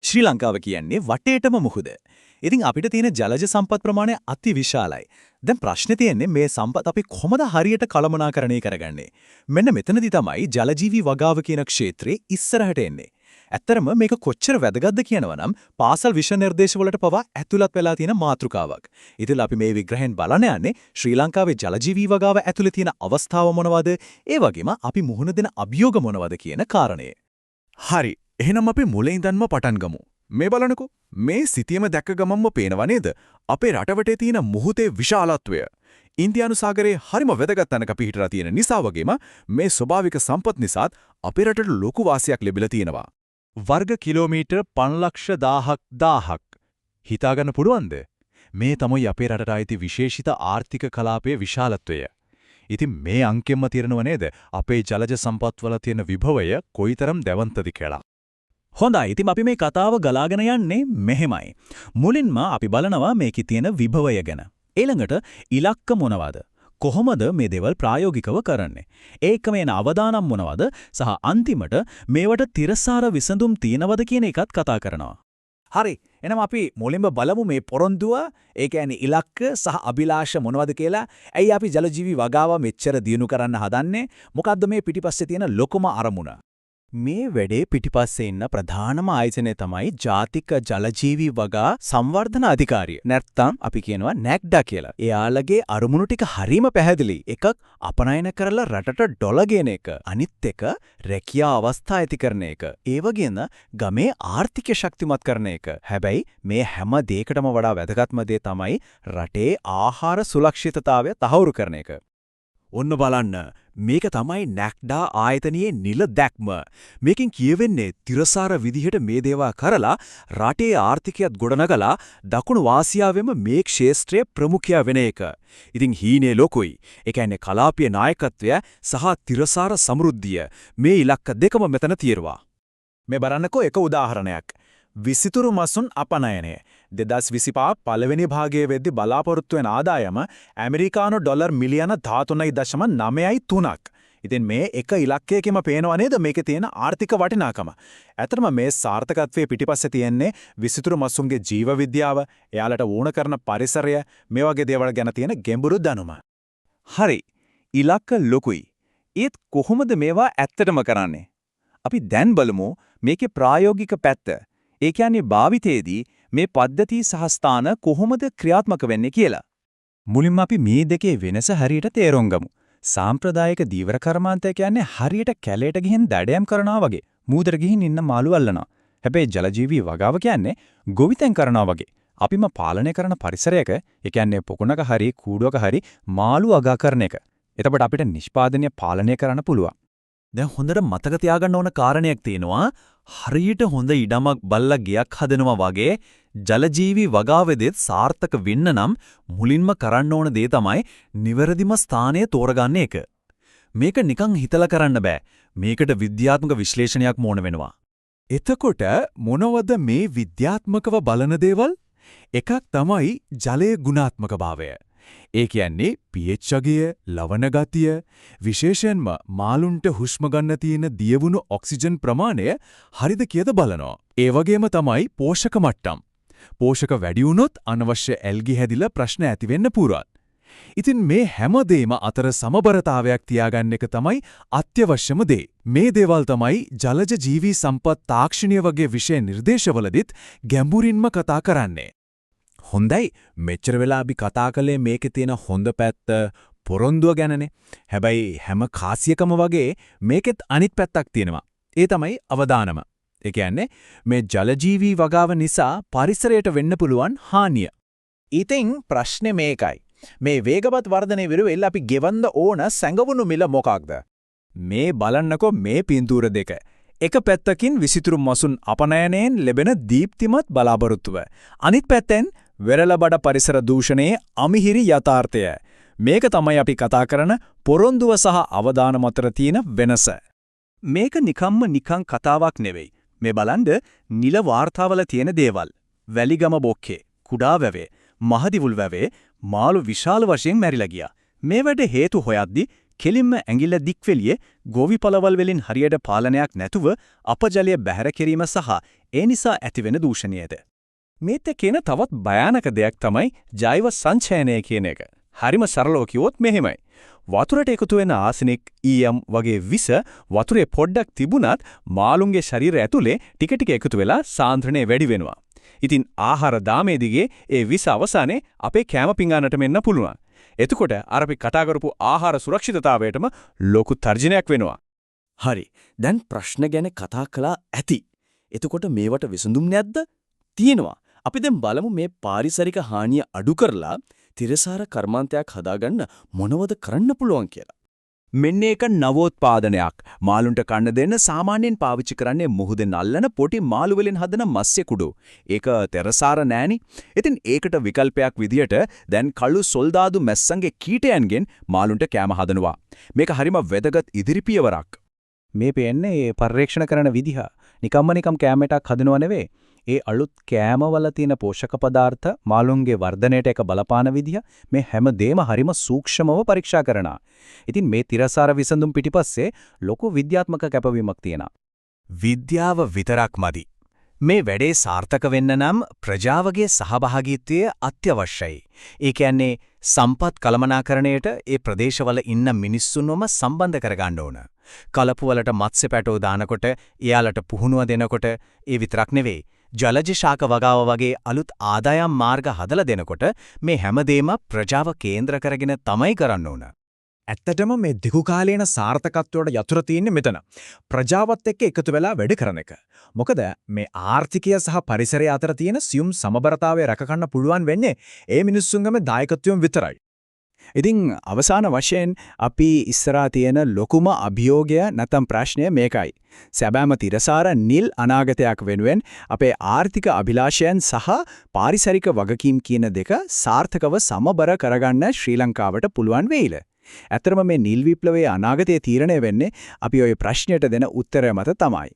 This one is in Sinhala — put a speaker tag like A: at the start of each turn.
A: ශ්‍රී ලංකාව කියන්නේ වටේටම මුහුද. ඉතින් අපිට තියෙන ජලජ සම්පත් ප්‍රමාණය අතිවිශාලයි. දැන් ප්‍රශ්නේ තියෙන්නේ මේ සම්පත් අපි කොහොමද හරියට කළමනාකරණය කරගන්නේ? මෙන්න මෙතනදී තමයි ජලජීවි වගාව කියන ක්ෂේත්‍රයේ ඉස්සරහට එන්නේ. ඇත්තරම මේක කොච්චර වැදගත්ද කියනවනම් පාසල් විෂය නිර්දේශ වලට පවා ඇතුළත් වෙලා තියෙන මාතෘකාවක්. ඉතින් අපි මේ විග්‍රහයෙන් බලන්න යන්නේ ශ්‍රී ලංකාවේ ජලජීවි වගාව ඇතුළේ තියෙන අවස්ථාව මොනවද? ඒ වගේම අපි මුහුණ දෙන අභියෝග මොනවද කියන කාරණය.
B: හරි. එහෙනම් අපි මුලින් ඉඳන්ම පටන් ගමු. මේ බලන්නකෝ. මේ සිතියම දැක්ක ගමන්ම පේනව නේද? අපේ රටවටේ තියෙන මුහුදේ විශාලත්වය. ඉන්දියානු සාගරයේ හරිම වැදගත් තැනක පිහිටලා තියෙන නිසා වගේම මේ ස්වභාවික සම්පත් නිසාත් අපේ රටට ලොකු වාසියක් ලැබිලා තියෙනවා. වර්ග කිලෝමීටර් 5,10,000ක්. හිතාගන්න පුළුවන්ද? මේ තමයි අපේ රටට අයිති විශේෂිත ආර්ථික කලාපයේ විශාලත්වය. ඉතින් මේ අංකෙම තිරනව නේද අපේ ජලජ සම්පත්වල තියෙන විභවය කොයිතරම් දැවන්තද කියලා.
A: හොඳයි. ඉතින් අපි මේ කතාව ගලාගෙන යන්නේ මෙහෙමයි. මුලින්ම අපි බලනවා මේකේ තියෙන විභවය ගැන. ඊළඟට ඉලක්ක මොනවද? කොහොමද මේ දේවල් ප්‍රායෝගිකව කරන්නේ? ඒකම එන අවදානම් මොනවද? සහ අන්තිමට මේවට තිරසාර විසඳුම් තියනවද කියන එකත් කතා කරනවා.
C: හරි. එහෙනම් අපි මුලින්ම බලමු මේ පොරොන්දුව, ඒ කියන්නේ ඉලක්ක සහ අභිලාෂ මොනවද කියලා. ඇයි අපි ජලජීවි වගාව මෙච්චර දියුණු කරන්න හදන්නේ? මොකද්ද මේ පිටිපස්සේ තියෙන ලොකුම අරමුණ?
A: මේ වැඩේ පිටිපස්සේ ඉන්න ප්‍රධානම ආයතනය තමයි ජාතික ජලජීවි වගා සංවර්ධන අධිකාරිය. නැත්නම් අපි කියනවා නැක්ඩා කියලා. එයාලගේ අරමුණු ටික හරීම පැහැදිලි. එකක් අපනයන කරලා රටට ඩොලර් ගෙන එක. අනිත් එක රැකියා අවස්ථා ඇති කරන එක. ඒ වගේම ගමේ ආර්ථිකය ශක්තිමත් කරන එක. හැබැයි මේ හැම දෙයකටම වඩා වැදගත්ම දේ තමයි රටේ ආහාර සුරක්ෂිතතාවය තහවුරු කරන එක.
B: ඔන්න බලන්න. මේක තමයි නැක්ඩා ආයතනයේ නිල දැක්ම. මේකෙන් කියවෙන්නේ තිරසාර විදිහට මේ දේවා කරලා රටේ ආර්ථිකයත් ගොඩනගලා දකුණු ආසියාවෙම මේ ක්ෂේත්‍රයේ ප්‍රමුඛයා වෙන එක. ඉතින් හීනේ ලොකුයි. ඒ කියන්නේ කලාපීය නායකත්වය සහ තිරසාර සමෘද්ධිය මේ ඉලක්ක දෙකම මෙතන තියෙනවා.
C: මේ බලන්නකෝ එක උදාහරණයක්. විසිතුරු මසුන් අපනයනය 2025 පළවෙනි භාගයේ වෙද්දී බලාපොරොත්තු වෙන ආදායම ඇමරිකානු ඩොලර් මිලියන 13.9ක්. ඉතින් මේ එක ඉලක්කයකම පේනව නේද මේකේ තියෙන ආර්ථික වටිනාකම. ඇත්තටම මේ සාර්ථකත්වයේ පිටිපස්සේ තියෙන්නේ විසිතුරු මසුන්ගේ ජීව විද්‍යාව, එයාලට වුණ කරන පරිසරය, මේ වගේ දේවල් ගැන තියෙන ගැඹුරු දැනුම.
A: හරි. ඉලක්ක ලොකුයි. ඒත් කොහොමද මේවා ඇත්තටම කරන්නේ? අපි දැන් බලමු මේකේ ප්‍රායෝගික පැත්ත. ඒ කියන්නේ භාවිතයේදී මේ පද්ධති සහ ස්ථාන කොහොමද ක්‍රියාත්මක වෙන්නේ කියලා. මුලින්ම අපි මේ දෙකේ වෙනස හරියට තේරුම් ගමු. සාම්ප්‍රදායික දීවර කර්මාන්තය කියන්නේ හරියට කැලේට ගිහින් දඩයම් කරනවා වගේ. මූදර ගිහින් ඉන්න මාළු අල්ලනවා. හැබැයි ජලජීවී වගාව කියන්නේ ගොවිතැන් කරනවා වගේ. අපිම පාලනය කරන පරිසරයක, ඒ කියන්නේ පොකුණක හරි කූඩුවක හරි මාළු අගා කරන එක. එතකොට අපිට නිෂ්පාදනය පාලනය කරන්න පුළුවන්.
B: දැන් හොඳට මතක තියාගන්න ඕන කාරණයක් තියෙනවා. හරියට හොඳ ඉඩමක් බල්ලා ගයක් හදනවා වගේ ජලජීවි වගාවෙදෙත් සාර්ථක වෙන්න නම් මුලින්ම කරන්න ඕන දේ තමයි නිවැරදිම ස්ථානය තෝරගන්න එක. මේක නිකන් හිතලා කරන්න බෑ. මේකට විද්‍යාත්මක විශ්ලේෂණයක් ඕන වෙනවා.
C: එතකොට මොනවද මේ විද්‍යාත්මකව බලන දේවල්? එකක් තමයි ජලයේ ගුණාත්මක භාවය. ඒ කියන්නේ pH අගය, ලවණ ගතිය, විශේෂයෙන්ම මාළුන්ට හුස්ම ගන්න තියෙන දියවුණු ඔක්සිජන් ප්‍රමාණය හරිද කියද බලනවා. ඒ වගේම තමයි පෝෂක මට්ටම්. පෝෂක වැඩි වුණොත් අනවශ්‍ය ඇල්ගි හැදිලා ප්‍රශ්න ඇති වෙන්න පුරාත්. ඉතින් මේ හැම දෙයක්ම අතර සමබරතාවයක් තියාගන්න එක තමයි අත්‍යවශ්‍යම දේ. මේ දේවල් තමයි ජලජ ජීවී සම්පත් තාක්ෂණීය වගේ විෂය නිර්දේශවලදීත් ගැඹුරින්ම කතා කරන්නේ.
B: හොඳයි. මෙච්චර වෙලා අපි කතා කළේ මේකේ තියෙන හොඳ පැත්ත, පොරොන්දුව ගැනනේ. හැබැයි හැම කාසියකම වගේ මේකෙත් අනිත් පැත්තක් තියෙනවා. ඒ තමයි අවදානම. ඒ කියන්නේ මේ ජලජීවී වගාව නිසා පරිසරයට වෙන්න පුළුවන් හානිය.
C: ඉතින් ප්‍රශ්නේ මේකයි. මේ වේගවත් වර්ධනයේ විරුවෙල් අපි ගෙවන්න ඕන සැඟවුණු මිල මොකක්ද?
A: මේ බලන්නකෝ මේ පින්තූර දෙක. එක පැත්තකින් විසිතුරු මසුන් අපනයනයෙන් ලැබෙන දීප්තිමත් බලාපොරොත්තුව. අනිත් පැත්තෙන් වෙරළබඩ පරිසර දූෂණයේ අමිහිරි යථාර්ථය. මේක තමයි අපි කතා කරන පොරොන්දුව සහ අවදානම අතර තියෙන වෙනස. මේක නිකන් කතාවක් නෙවෙයි. මේ බලන්න නිල වාර්තාවල තියෙන දේවල්. වැලිගම බොක්කේ, කුඩා වැවේ, මහදිවුල් වැවේ මාළු විශාල වශයෙන් මැරිලා ගියා. මේ වැඩ හේතු හොයද්දි කෙලින්ම ඇඟිල්ල දික්වෙලියේ ගෝවිපළවල් වලින් හරියට පාලනයක් නැතුව අපජලය බැහැර කිරීම සහ ඒ නිසා ඇතිවෙන දූෂණයද. මේත් කියන තවත් භයානක දෙයක් තමයි ජෛව සංචයනය කියන එක. හරිම සරලව කිව්වොත් මෙහෙමයි. වතුරට එකතු වෙන ආසනික් ඊයම් වගේ විස වතුරේ පොඩ්ඩක් තිබුණත් මාළුන්ගේ ශරීරය ඇතුලේ ටික ටික එකතු වෙලා සාන්ද්‍රණය වැඩි වෙනවා. ඉතින් ආහාර දාමේ දිගේ ඒ විස අවසානයේ අපේ කැම පිඟානට මෙන්න පුළුවන්. එතකොට අර අපි කතා කරපු ආහාර සුරක්ෂිතතාවයටම ලොකු තර්ජනයක් වෙනවා.
D: හරි. දැන් ප්‍රශ්න ගැන කතා කළා ඇති. එතකොට මේවට විසඳුම් නැද්ද? තියෙනවා. අපි දැන් බලමු මේ පාරිසරික හානිය අඩු කරලා තිරසාර කර්මාන්තයක් හදාගන්න මොනවද කරන්න පුළුවන් කියලා.
A: මෙන්න ඒක නවෝත්පාදනයක්. මාළුන්ට කන්න දෙන්න සාමාන්‍යයෙන් පාවිච්චි කරන්නේ මුහුදෙන් අල්ලන පොටි මාළු වලින් හදන මත්ස්‍ය කුඩු. ඒක තෙරසාර නෑනි. ඉතින් ඒකට විකල්පයක් විදියට දැන් කළු සොල්දාදු මැස්සන්ගේ කීටයන්ගෙන් මාළුන්ට කෑම හදනවා. මේක හරිම වැදගත් ඉදිරි පියවරක්. මේ පෙන්නේ මේ පරීක්ෂණ කරන විදිහ. නිකම්ම කෑමටක් හදනව නෙවෙයි. ඒ අලුත් කෑමවල තියෙන පෝෂක පදාර්ථ මාළුන්ගේ වර්ධනයට එක බලපාන විදිහ මේ හැමදේම හරිම සූක්ෂමව පරීක්ෂා කරනවා. ඉතින් මේ තිරසාර විසඳුම් පිටිපස්සේ ලොකු විද්‍යාත්මක කැපවීමක් තියෙනවා.
C: විද්‍යාව විතරක් මදි. මේ වැඩේ සාර්ථක වෙන්න නම් ප්‍රජාවගේ සහභාගීත්වය අත්‍යවශ්‍යයි. ඒ කියන්නේ සම්පත් කළමනාකරණයට ඒ ප්‍රදේශවල ඉන්න මිනිස්සුන්වම සම්බන්ධ කරගන්න ඕන. කලපු වලට මත්ස්‍ය පැටෝ දානකොට, එයාලට පුහුණුව දෙනකොට ඒ විතරක් නෙවෙයි. ජලජ ශාක වගාව වගේ අලුත් ආදායම් මාර්ග හදලා දෙනකොට මේ හැමදේම ප්‍රජාව කේන්ද්‍ර කරගෙන තමයි කරන්න ඕන.
B: ඇත්තටම මේ දීර්ඝකාලීන සාර්ථකත්වයට යතුරු තියෙන්නේ මෙතන. ප්‍රජාවත් එක්ක එකතු වෙලා වැඩ කරන එක. මොකද මේ ආර්ථිකය සහ පරිසරය අතර තියෙන සියුම් සමබරතාවය රැකගන්න පුළුවන් වෙන්නේ ඒ මිනිස්සුන්ගම දායකත්වයෙන් විතරයි.
A: ඉතින් අවසාන වශයෙන් අපි ඉස්සරහා තියෙන ලොකුම අභියෝගය නැත්නම් ප්‍රශ්නය මේකයි. සැබෑම තිරසාර නිල් අනාගතයක් වෙනුවෙන් අපේ ආර්ථික අභිලාෂයන් සහ පාරිසරික වගකීම් කියන දෙක සාර්ථකව සමබර කරගන්න ශ්‍රී ලංකාවට පුළුවන් වෙයිද? ඇත්තටම මේ නිල් විප්ලවයේ අනාගතය තීරණය වෙන්නේ අපි ওই ප්‍රශ්නයට දෙන උත්තරය මත තමයි.